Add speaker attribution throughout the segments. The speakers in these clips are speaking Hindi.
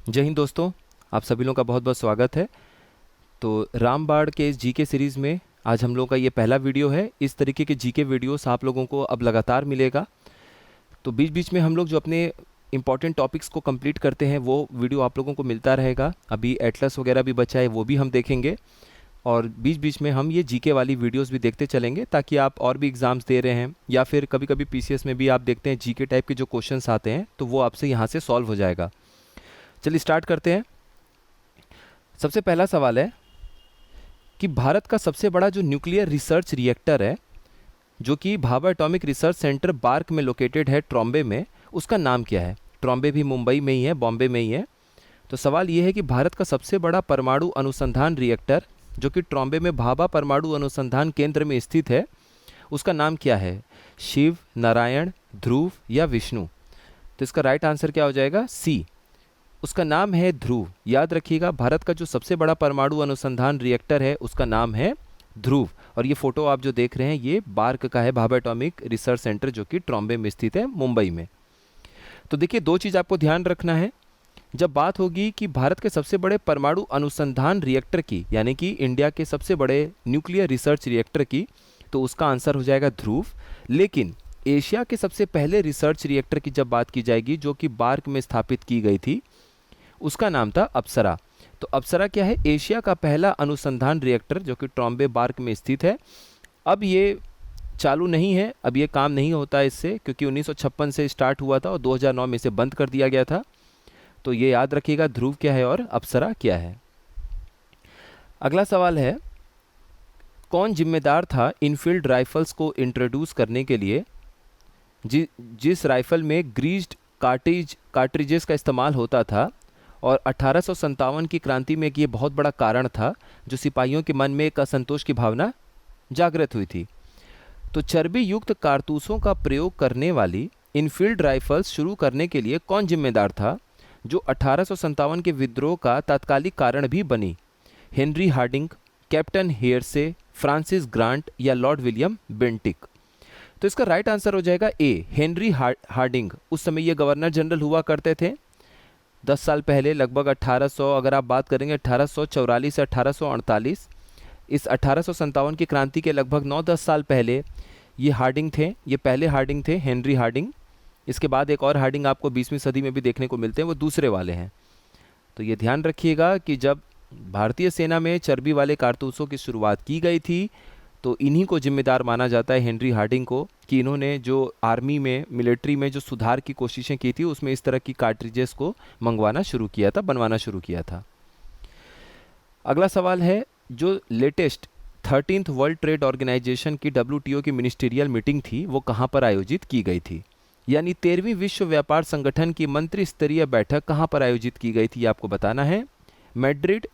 Speaker 1: जय हिंद दोस्तों, आप सभी लोगों का बहुत बहुत स्वागत है। तो रामबाण के इस जीके सीरीज़ में आज हम लोगों का ये पहला वीडियो है। इस तरीके के जीके वीडियोस आप लोगों को अब लगातार मिलेगा। तो बीच बीच में हम लोग जो अपने इंपॉर्टेंट टॉपिक्स को कंप्लीट करते हैं वो वीडियो आप लोगों को मिलता रहेगा। अभी एटलस वगैरह भी बचा है, वो भी हम देखेंगे। और बीच बीच में हम ये जीके वाली वीडियोस भी देखते चलेंगे, ताकि आप और भी एग्ज़ाम्स दे रहे हैं या फिर कभी कभी पीसीएस में भी आप देखते हैं जीके टाइप के जो क्वेश्चंस आते हैं, तो वो आपसे यहाँ से सॉल्व हो जाएगा। चलिए स्टार्ट करते हैं। सबसे पहला सवाल है कि भारत का सबसे बड़ा जो न्यूक्लियर रिसर्च रिएक्टर है, जो कि Bhabha atomic research centre bark में लोकेटेड है ट्रॉम्बे में, उसका नाम क्या है। ट्रॉम्बे भी मुंबई में ही है, बॉम्बे में ही है। तो सवाल ये है कि भारत का सबसे बड़ा परमाणु अनुसंधान रिएक्टर जो कि ट्रॉम्बे में भाभा परमाणु अनुसंधान केंद्र में स्थित है, उसका नाम क्या है। शिव, नारायण, ध्रुव या विष्णु। तो इसका राइट आंसर क्या हो जाएगा, सी। उसका नाम है ध्रुव। याद रखिएगा, भारत का जो सबसे बड़ा परमाणु अनुसंधान रिएक्टर है उसका नाम है ध्रुव। और ये फोटो आप जो देख रहे हैं ये बार्क का है, भाभा एटॉमिक रिसर्च सेंटर, जो कि ट्रॉम्बे में स्थित है, मुंबई में। तो देखिए, दो चीज़ आपको ध्यान रखना है। जब बात होगी कि भारत के सबसे बड़े परमाणु अनुसंधान रिएक्टर की, यानी कि इंडिया के सबसे बड़े न्यूक्लियर रिसर्च रिएक्टर की, तो उसका आंसर हो जाएगा ध्रुव। लेकिन एशिया के सबसे पहले रिसर्च रिएक्टर की जब बात की जाएगी, जो कि बार्क में स्थापित की गई थी, उसका नाम था अप्सरा। तो अप्सरा क्या है, एशिया का पहला अनुसंधान रिएक्टर जो कि ट्रॉम्बे बार्क में स्थित है। अब ये चालू नहीं है, अब ये काम नहीं होता इससे, क्योंकि 1956 से स्टार्ट हुआ था और 2009 में इसे बंद कर दिया गया था। तो ये याद रखिएगा, ध्रुव क्या है और अप्सरा क्या है। अगला सवाल है, कौन जिम्मेदार था इनफील्ड राइफल्स को इंट्रोड्यूस करने के लिए, जिस राइफल में ग्रीज्ड कार्ट्रिजेस का इस्तेमाल होता था। और 1857 की क्रांति में एक ये बहुत बड़ा कारण था, जो सिपाहियों के मन में एक असंतोष की भावना जागृत हुई थी। तो चर्बी युक्त कारतूसों का प्रयोग करने वाली इनफील्ड राइफल्स शुरू करने के लिए कौन जिम्मेदार था, जो 1857 के विद्रोह का तात्कालिक कारण भी बनी। Henry Hardinge, Captain Hearsey, Francis Grant या लॉर्ड विलियम बेंटिक। तो इसका राइट आंसर हो जाएगा ए, हेनरी हार्डिंग। उस समय ये गवर्नर जनरल हुआ करते थे। 10 साल पहले, लगभग 1800, अगर आप बात करेंगे 1844 से 1848, इस 1857 की क्रांति के लगभग 9-10 साल पहले ये हार्डिंग थे, ये पहले हार्डिंग थे, हेनरी हार्डिंग। इसके बाद एक और हार्डिंग आपको 20वीं सदी में भी देखने को मिलते हैं, वो दूसरे वाले हैं। तो ये ध्यान रखिएगा कि जब भारतीय सेना में चर्बी वाले कारतूसों की शुरुआत की गई थी, तो इन्हीं को जिम्मेदार माना जाता है, हेनरी हार्डिंग को, कि इन्होंने जो आर्मी में, मिलिट्री में जो सुधार की कोशिशें की थी, उसमें इस तरह की कार्ट्रिजेस को मंगवाना शुरू किया था, बनवाना शुरू किया था। अगला सवाल है, जो latest 13th world trade organisation की WTO की मिनिस्टीरियल मीटिंग थी, वो कहाँ पर आयोजित की गई थी। यानी 13वीं विश्व व्यापार संगठन की मंत्री स्तरीय बैठक कहाँ पर आयोजित की गई थी, आपको बताना है। मैड्रिड,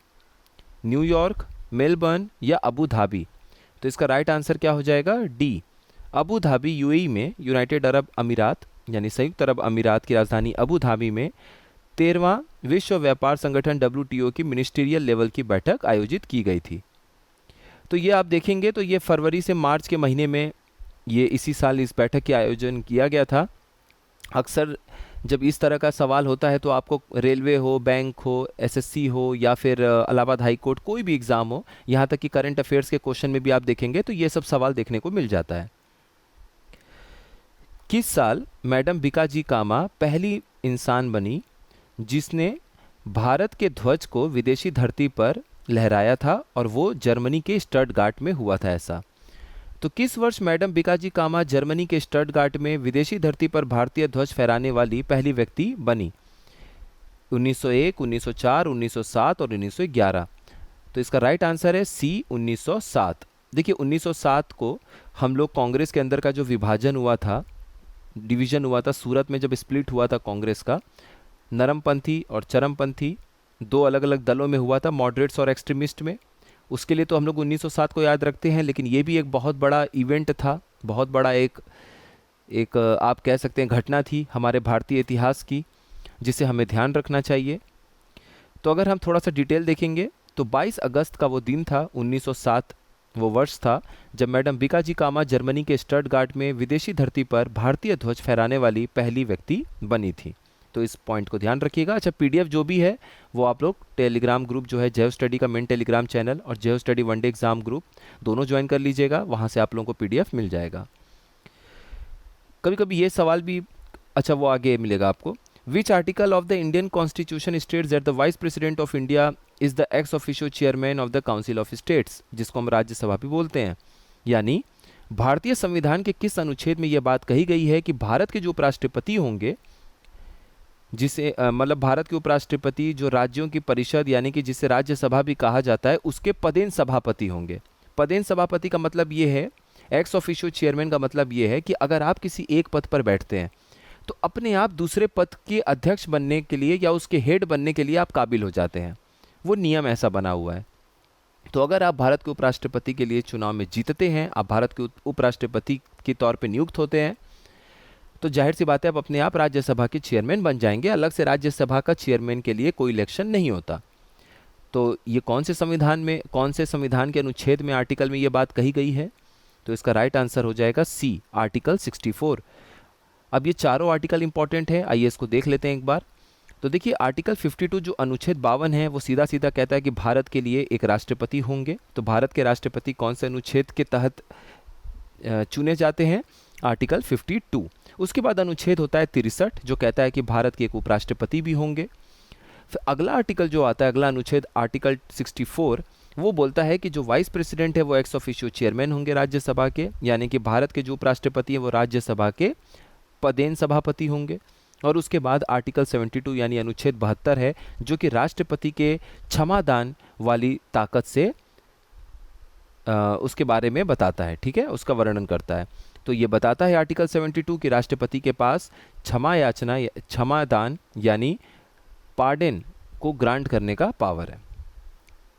Speaker 1: न्यूयॉर्क, मेलबर्न या अबू धाबी। तो इसका राइट आंसर क्या हो जाएगा, डी, अबू धाबी, यूएई में, यूनाइटेड अरब अमीरात, यानी संयुक्त अरब अमीरात की राजधानी अबू धाबी में 13वां विश्व व्यापार संगठन WTO की मिनिस्टीरियल लेवल की बैठक आयोजित की गई थी। तो ये आप देखेंगे तो ये फरवरी से मार्च के महीने में ये इसी साल इस बैठक के आयोजन किया गया था। अक्सर जब इस तरह का सवाल होता है तो आपको रेलवे हो, बैंक हो, एसएससी हो या फिर इलाहाबाद हाई कोर्ट, कोई भी एग्ज़ाम हो, यहाँ तक कि करंट अफेयर्स के क्वेश्चन में भी आप देखेंगे तो ये सब सवाल देखने को मिल जाता है। किस साल मैडम बीकाजी कामा पहली इंसान बनी जिसने भारत के ध्वज को विदेशी धरती पर लहराया था, और वो जर्मनी के स्टटगार्ट में हुआ था ऐसा। तो किस वर्ष मैडम बीकाजी कामा जर्मनी के स्टटगार्ट में विदेशी धरती पर भारतीय ध्वज फहराने वाली पहली व्यक्ति बनी। 1901, 1904, 1907 और 1911। तो इसका राइट आंसर है सी, 1907। देखिए, 1907 को हम लोग कांग्रेस के अंदर का जो विभाजन हुआ था, डिवीजन हुआ था, सूरत में जब स्प्लिट हुआ था कांग्रेस का, नरमपंथी और चरमपंथी दो अलग अलग दलों में हुआ था, मॉडरेट्स और एक्सट्रीमिस्ट में। उसके लिए तो हम लोग 1907 को याद रखते हैं, लेकिन ये भी एक बहुत बड़ा इवेंट था, बहुत बड़ा एक आप कह सकते हैं घटना थी हमारे भारतीय इतिहास की, जिसे हमें ध्यान रखना चाहिए। तो अगर हम थोड़ा सा डिटेल देखेंगे तो 22 अगस्त का वो दिन था, 1907 वो वर्ष था जब मैडम बीकाजी कामा जर्मनी के स्टटगार्ट में विदेशी धरती पर भारतीय ध्वज फहराने वाली पहली व्यक्ति बनी थी। तो इस पॉइंट को ध्यान रखिएगा। अच्छा, पीडीएफ जो भी है वो आप लोग टेलीग्राम ग्रुप जो है जैव स्टडी का मेन टेलीग्राम चैनल और जैव स्टडी वनडे एग्जाम ग्रुप दोनों ज्वाइन कर लीजिएगा, वहाँ से आप लोगों को पीडीएफ मिल जाएगा। कभी कभी ये सवाल भी, अच्छा वो आगे मिलेगा आपको। Which article of the Indian constitution states that the vice president of India is the ex officio chairman of the council of states, जिसको हम राज्यसभा भी बोलते हैं। यानी भारतीय संविधान के किस अनुच्छेद में यह बात कही गई है कि भारत के जो उपराष्ट्रपति होंगे, जिसे मतलब भारत के उपराष्ट्रपति जो राज्यों की परिषद यानी कि जिसे राज्यसभा भी कहा जाता है, उसके पदेन सभापति होंगे। पदेन सभापति का मतलब ये है, एक्स ऑफिशियो चेयरमैन का मतलब ये है कि अगर आप किसी एक पद पर बैठते हैं तो अपने आप दूसरे पद के अध्यक्ष बनने के लिए या उसके हेड बनने के लिए आप काबिल हो जाते हैं। वो नियम ऐसा बना हुआ है। तो अगर आप भारत के उपराष्ट्रपति के लिए चुनाव में जीतते हैं, आप भारत के उपराष्ट्रपति के तौर पे नियुक्त होते हैं, तो जाहिर सी बात है आप अपने आप राज्यसभा के चेयरमैन बन जाएंगे। अलग से राज्यसभा का चेयरमैन के लिए कोई इलेक्शन नहीं होता। तो ये कौन से संविधान के अनुच्छेद में, आर्टिकल में ये बात कही गई है? तो इसका राइट आंसर हो जाएगा सी, आर्टिकल 64। अब ये चारों आर्टिकल इंपॉर्टेंट है, आइए इसको देख लेते हैं एक बार। तो देखिए, आर्टिकल 52 जो अनुच्छेद 52 है वो सीधा सीधा कहता है कि भारत के लिए एक राष्ट्रपति होंगे। तो भारत के राष्ट्रपति कौन से अनुच्छेद के तहत चुने जाते हैं? आर्टिकल 52। उसके बाद अनुच्छेद होता है 63 जो कहता है कि भारत के एक उपराष्ट्रपति भी होंगे। फिर अगला आर्टिकल जो आता है, अगला अनुच्छेद आर्टिकल 64, वो बोलता है कि जो वाइस प्रेसिडेंट है वो एक्स ऑफिशियो चेयरमैन होंगे राज्यसभा के, यानी कि भारत के जो उपराष्ट्रपति है वो राज्यसभा के पदेन सभापति होंगे। और उसके बाद आर्टिकल 72 यानी अनुच्छेद 72 है जो कि राष्ट्रपति के क्षमादान वाली ताकत से उसके बारे में बताता है, ठीक है, उसका वर्णन करता है। तो ये बताता है आर्टिकल 72 कि राष्ट्रपति के पास क्षमादान यानी पार्डन को ग्रांट करने का पावर है।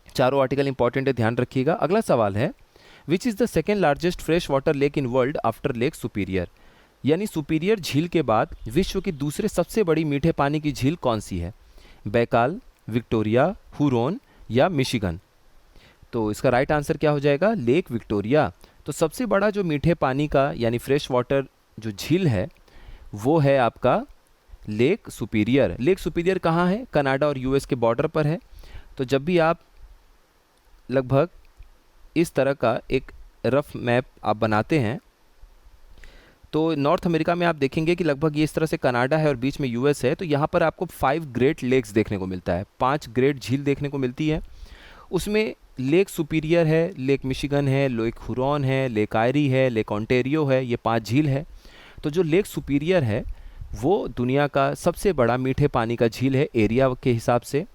Speaker 1: चारों आर्टिकल इंपॉर्टेंट है, ध्यान रखिएगा। अगला सवाल है, which is the second largest fresh water lake in world after lake superior, यानी सुपीरियर झील के बाद विश्व की दूसरे सबसे बड़ी मीठे पानी की झील कौन सी है? बैकाल, विक्टोरिया, हुरोन या मिशिगन? तो इसका राइट आंसर क्या हो जाएगा? Lake Victoria. तो सबसे बड़ा जो मीठे पानी का यानी फ्रेश वाटर जो झील है वो है आपका लेक सुपीरियर। लेक सुपीरियर कहाँ है? कनाडा और यूएस के बॉर्डर पर है। तो जब भी आप लगभग इस तरह का एक रफ मैप आप बनाते हैं तो नॉर्थ अमेरिका में आप देखेंगे कि लगभग ये इस तरह से कनाडा है और बीच में यूएस है। तो यहाँ पर आपको 5 ग्रेट लेक्स देखने को मिलता है, 5 ग्रेट झील देखने को मिलती है। उसमें लेक सुपीरियर है, लेक मिशिगन है, लेक हुरॉन है, लेक आयरी है, लेक ओंटारियो है, ये 5 झील है। तो जो लेक सुपीरियर है वो दुनिया का सबसे बड़ा मीठे पानी का झील है एरिया के हिसाब से।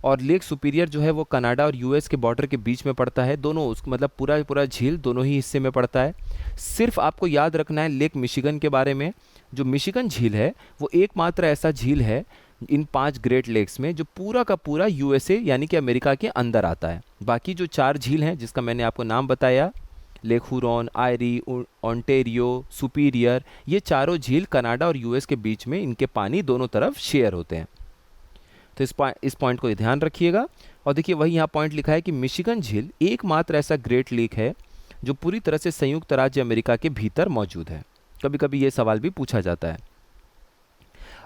Speaker 1: और लेक सुपीरियर जो है वो कनाडा और यूएस के बॉर्डर के बीच में पड़ता है। दोनों मतलब पूरा झील दोनों ही हिस्से में पड़ता है। सिर्फ आपको याद रखना है लेक मिशिगन के बारे में। जो मिशिगन झील है वो एकमात्र ऐसा झील है इन 5 ग्रेट लेक्स में जो पूरा का पूरा यूएसए यानी कि अमेरिका के अंदर आता है। बाकी जो 4 झील हैं जिसका मैंने आपको नाम बताया, लेक हुरॉन, आयरी, ओंटारियो, सुपीरियर, ये चारों झील कनाडा और यूएस के बीच में इनके पानी दोनों तरफ शेयर होते हैं। तो इस पॉइंट को ध्यान रखिएगा। और देखिए वही यहाँ पॉइंट लिखा है कि मिशिगन झील एकमात्र ऐसा ग्रेट लेक है जो पूरी तरह से संयुक्त राज्य अमेरिका के भीतर मौजूद है। कभी कभी ये सवाल भी पूछा जाता है।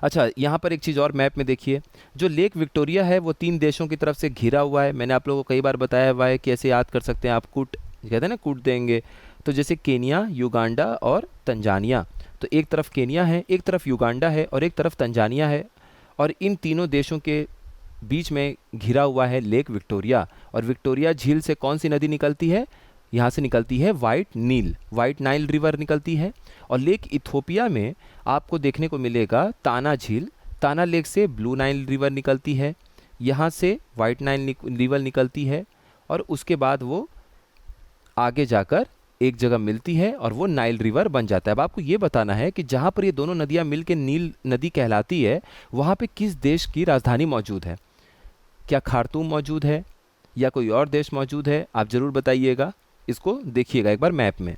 Speaker 1: अच्छा, यहाँ पर एक चीज़ और मैप में देखिए, जो लेक विक्टोरिया है वो 3 देशों की तरफ से घिरा हुआ है। मैंने आप लोगों को कई बार बताया हुआ है कि ऐसे याद कर सकते हैं आप, कूट कहते हैं ना, कूट देंगे। तो जैसे केनिया, युगांडा और तंजानिया, तो एक तरफ केनिया है, एक तरफ युगांडा है और एक तरफ तंजानिया है। और इन तीनों देशों के बीच में घिरा हुआ है लेक विक्टोरिया। और विक्टोरिया झील से कौन सी नदी निकलती है? यहाँ से निकलती है वाइट नाइल रिवर निकलती है। और लेक इथोपिया में आपको देखने को मिलेगा ताना झील। ताना लेक से ब्लू नाइल रिवर निकलती है, यहाँ से वाइट नाइल रिवर निकलती है और उसके बाद वो आगे जाकर एक जगह मिलती है और वो नाइल रिवर बन जाता है। अब आपको ये बताना है कि जहाँ पर ये दोनों नदियाँ मिलकर नील नदी कहलाती है वहाँ पे किस देश की राजधानी मौजूद है? क्या खार्तूम मौजूद है या कोई और देश मौजूद है? आप ज़रूर बताइएगा, इसको देखिएगा एक बार मैप में।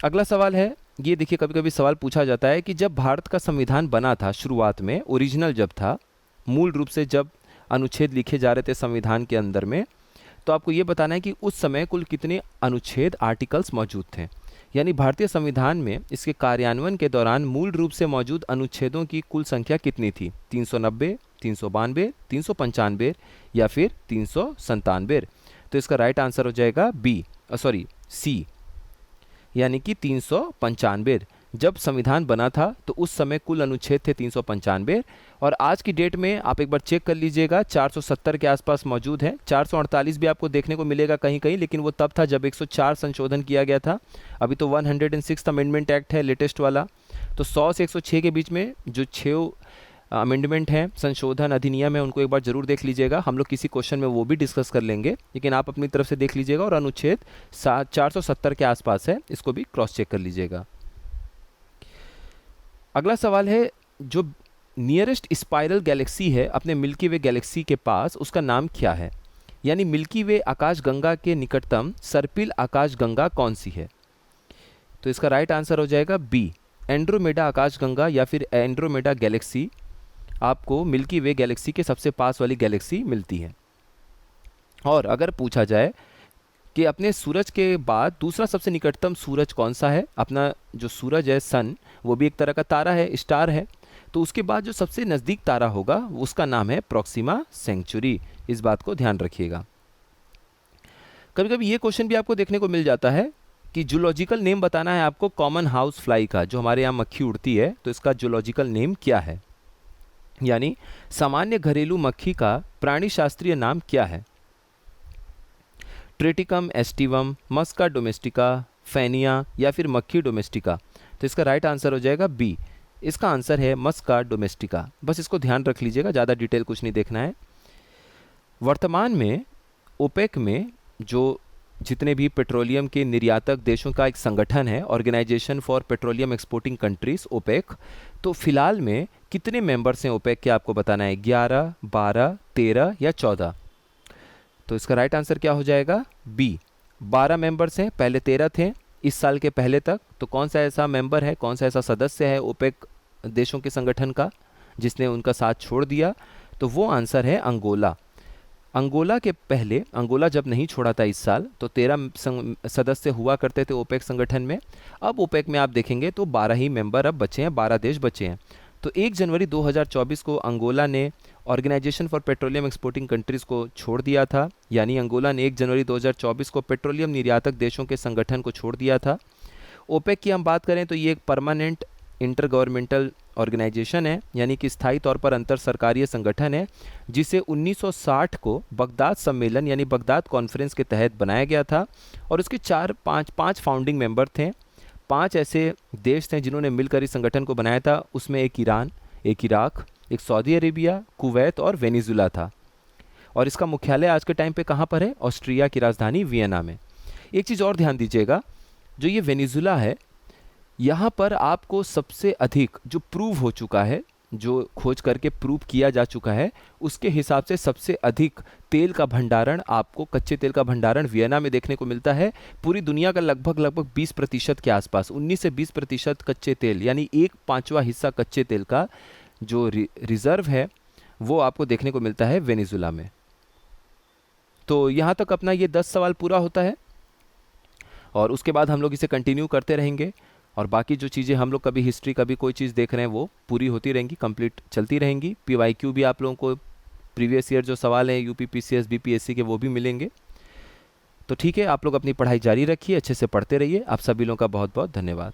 Speaker 1: अगला सवाल है, ये देखिए कभी कभी सवाल पूछा जाता है कि जब भारत का संविधान बना था शुरुआत में, ओरिजिनल जब था, मूल रूप से जब अनुच्छेद लिखे जा रहे थे संविधान के अंदर में, तो आपको ये बताना है कि उस समय कुल कितने अनुच्छेद, आर्टिकल्स मौजूद थे। यानी भारतीय संविधान में इसके कार्यान्वयन के दौरान मूल रूप से मौजूद अनुच्छेदों की कुल संख्या कितनी थी? 390, 392, 395 या फिर 397? तो इसका राइट आंसर हो जाएगा सी, यानी कि 395। जब संविधान बना था तो उस समय कुल अनुच्छेद थे 395, और आज की डेट में आप एक बार चेक कर लीजिएगा 470 के आसपास मौजूद है। 448 भी आपको देखने को मिलेगा कहीं कहीं, लेकिन वो तब था जब 104 संशोधन किया गया था। अभी तो 106 अमेंडमेंट एक्ट है लेटेस्ट वाला। तो 100 से 106 के बीच में जो 6 अमेंडमेंट हैं, संशोधन अधिनियम है, उनको एक बार जरूर देख लीजिएगा। हम लोग किसी क्वेश्चन में वो भी डिस्कस कर लेंगे, लेकिन आप अपनी तरफ से देख लीजिएगा। और अनुच्छेद 470 के आसपास है, इसको भी क्रॉस चेक कर लीजिएगा। अगला सवाल है, जो नियरेस्ट स्पाइरल गैलेक्सी है अपने मिल्की वे गैलेक्सी के पास, उसका नाम क्या है? यानी मिल्की वे आकाशगंगा के निकटतम सर्पिल आकाशगंगा कौन सी है? तो इसका राइट आंसर हो जाएगा बी, एंड्रोमेडा आकाशगंगा या फिर एंड्रोमेडा गैलेक्सी आपको मिल्की वे गैलेक्सी के सबसे पास वाली गैलेक्सी मिलती है। और अगर पूछा जाए कि अपने सूरज के बाद दूसरा सबसे निकटतम सूरज कौन सा है, अपना जो सूरज है सन, वो भी एक तरह का तारा है, स्टार है, तो उसके बाद जो सबसे नज़दीक तारा होगा उसका नाम है प्रॉक्सिमा सेंचुरी। इस बात को ध्यान रखिएगा। कभी कभी ये क्वेश्चन भी आपको देखने को मिल जाता है कि जूलॉजिकल नेम बताना है आपको कॉमन हाउस फ्लाई का, जो हमारे यहाँ मक्खी उड़ती है, तो इसका जूलॉजिकल नेम क्या है? यानी सामान्य घरेलू मक्खी का प्राणी शास्त्रीय नाम क्या है? ट्रिटिकम एस्टिवम, मस्का डोमेस्टिका, फेनिया या फिर मक्खी डोमेस्टिका? तो इसका राइट आंसर हो जाएगा बी, इसका आंसर है मस्का डोमेस्टिका। बस इसको ध्यान रख लीजिएगा, ज़्यादा डिटेल कुछ नहीं देखना है। वर्तमान में ओपेक में जो जितने भी पेट्रोलियम के निर्यातक देशों का एक संगठन है, organisation for petroleum exporting countries, OPEC, तो फिलहाल में कितने मेंबर्स हैं ओपेक के? आपको बताना है 11, 12, 13 या 14। तो इसका राइट आंसर क्या हो जाएगा? बी, 12 मेंबर्स हैं, पहले 13 थे इस साल के पहले तक। तो कौन सा ऐसा मेंबर है, कौन सा ऐसा सदस्य है ओपेक देशों के संगठन का जिसने उनका साथ छोड़ दिया? तो वो आंसर है अंगोला। अंगोला के पहले, अंगोला जब नहीं छोड़ा था इस साल, तो 13 सदस्य हुआ करते थे ओपेक संगठन में। अब ओपेक में आप देखेंगे तो 12 ही मेंबर अब बचे हैं, 12 देश बचे हैं। तो 1 जनवरी 2024 को अंगोला ने organisation for petroleum exporting countries को छोड़ दिया था। यानी अंगोला ने 1 जनवरी 2024 को पेट्रोलियम निर्यातक देशों के संगठन को छोड़ दिया था। ओपेक की हम बात करें तो ये एक परमानेंट इंटर गवर्नमेंटल ऑर्गेनाइजेशन है, यानी कि स्थायी तौर पर अंतर सरकारीय संगठन है, जिसे 1960 को बगदाद सम्मेलन यानी बगदाद कॉन्फ्रेंस के तहत बनाया गया था। और उसके 5 फाउंडिंग मेंबर थे। 5 ऐसे देश थे जिन्होंने मिलकर इस संगठन को बनाया था। उसमें एक ईरान, एक इराक, एक सऊदी अरेबिया, कुवैत और वेनेजुला था। और इसका मुख्यालय आज के टाइम पे कहाँ पर है? ऑस्ट्रिया की राजधानी वियना में। एक चीज़ और ध्यान दीजिएगा, जो ये वेनेजुला है, यहाँ पर आपको सबसे अधिक जो प्रूव हो चुका है, जो खोज करके प्रूव किया जा चुका है, उसके हिसाब से सबसे अधिक तेल का भंडारण, आपको कच्चे तेल का भंडारण वियना में देखने को मिलता है। पूरी दुनिया का लगभग 20% के आसपास, 19 से 20% कच्चे तेल, यानी 1/5वां हिस्सा कच्चे तेल का जो रिजर्व है वो आपको देखने को मिलता है वेनेजुला में। तो यहाँ तक अपना ये 10 सवाल पूरा होता है, और उसके बाद हम लोग इसे कंटिन्यू करते रहेंगे। और बाकी जो चीज़ें हम लोग कभी हिस्ट्री, कभी कोई चीज़ देख रहे हैं, वो पूरी होती रहेंगी, कंप्लीट चलती रहेंगी। PYQ भी आप लोगों को प्रीवियस ईयर जो सवाल हैं UP PCS BPSC के, वो भी मिलेंगे। तो ठीक है, आप लोग अपनी पढ़ाई जारी रखिए, अच्छे से पढ़ते रहिए। आप सभी लोगों का बहुत बहुत धन्यवाद।